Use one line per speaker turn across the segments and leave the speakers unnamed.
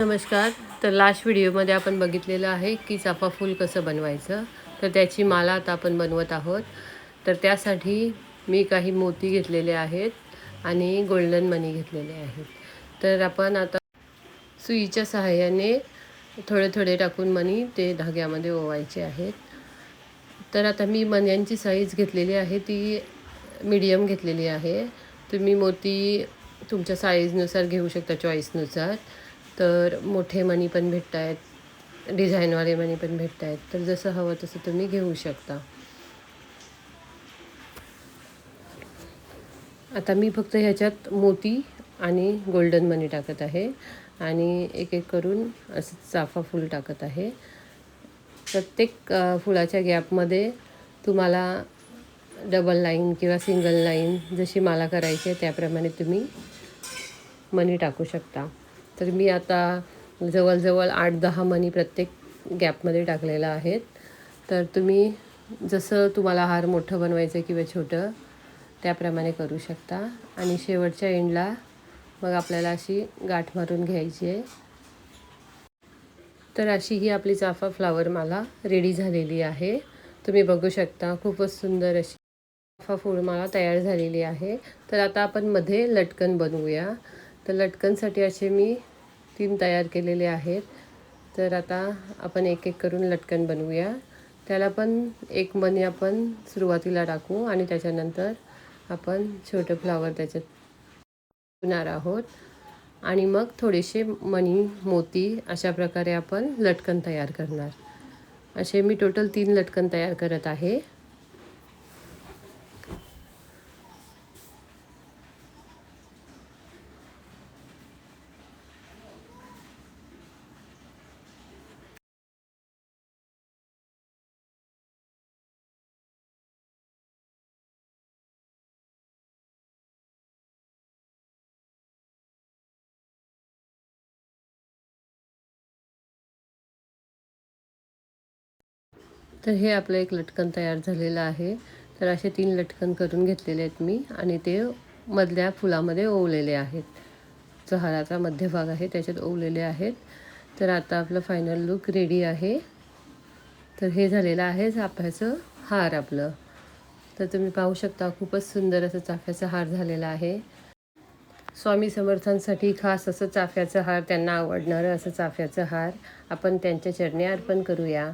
नमस्कार. तर लास्ट व्हिडिओमध्ये आपण बघितलेलं आहे की चाफा फूल कसं बनवायचं. तर त्याची माला आता आपण बनवत आहोत. तर त्यासाठी मी काही मोती घेतलेले आहेत आणि गोल्डन मनी घेतलेले आहेत. तर आपण आता सुईच्या सहाय्याने थोडे थोडे टाकून मणी ते धाग्यामध्ये ओवायचे आहेत. तर आता मी मण्यांची साईज घेतलेली आहे ती मीडियम घेतलेली आहे. तुम्ही मोती तुमच्या साईजनुसार घेऊ शकता, चॉईसनुसार. तर मोठे मणी पण भेटत आहेत, डिझाईनवाले मणी पण भेटत आहेत. तर जसं हवं तसं तुम्ही घेऊ शकता. आता मी फक्त ह्याच्यात मोती आणि गोल्डन मनी टाकत आहे आणि एक एक करून असं चाफा फूल टाकत आहे. प्रत्येक फुलाच्या गॅपमध्ये तुम्हाला डबल लाईन किंवा सिंगल लाईन जशी माला करायची आहे त्याप्रमाणे तुम्ही मणी टाकू शकता. तर मी आता जवळजवळ 8-10 मणी प्रत्येक गॅपमध्ये टाकलेलं आहेत. तर तुम्ही जसं तुम्हाला हार मोठं बनवायचं किंवा छोटं त्याप्रमाणे करू शकता. आणि शेवटच्या एंडला मग आपल्याला अशी गाठ मारून घ्यायची आहे. तर अशी ही आपली चाफा फ्लावर माला रेडी झालेली आहे. तुम्ही बघू शकता खूपच सुंदर अशी चाफा फूलमाला तयार झालेली आहे. तर आता आपण मध्ये लटकन बनवूया. तर लटकनसाठी असे मी 3 तयार केलेले आहेत. तर आता आपण एक एक करून लटकन बनवूया. त्याला पण एक मणी आपण सुरुवातीला टाकू आणि त्याच्यानंतर आपण छोटे फ्लावर त्याच्यात बनवणार आहोत आणि मग थोडेसे मणी मोती अशा प्रकारे आपण लटकन तयार करणार. असे मी टोटल 3 लटकन तयार करत आहे. तर हे आपलं एक लटकन तयार झालेलं आहे. तर असे 3 लटकन करून घेतलेले आहेत मी आणि ते मधल्या फुलामध्ये ओवलेले आहेत. जो हाराचा मध्यभाग आहे त्याच्यात ओवलेले आहेत. तर आता आपलं फायनल लुक रेडी आहे. तर हे झालेलं आहे चाफ्याचं हार आपलं. तर तुम्ही पाहू शकता खूपच सुंदर असं चाफ्याचा हार झालेला आहे. स्वामी समर्थांसाठी खास असं चाफ्याचं हार, त्यांना आवडणारं असं चाफ्याचं हार आपण त्यांच्या चरणी अर्पण करूया.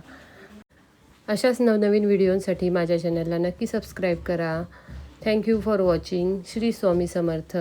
अशाच नवनवीन व्हिडिओंसाठी माझ्या चॅनलला नक्की सबस्क्राईब करा. Thank you for watching. Shri Swami Samarth.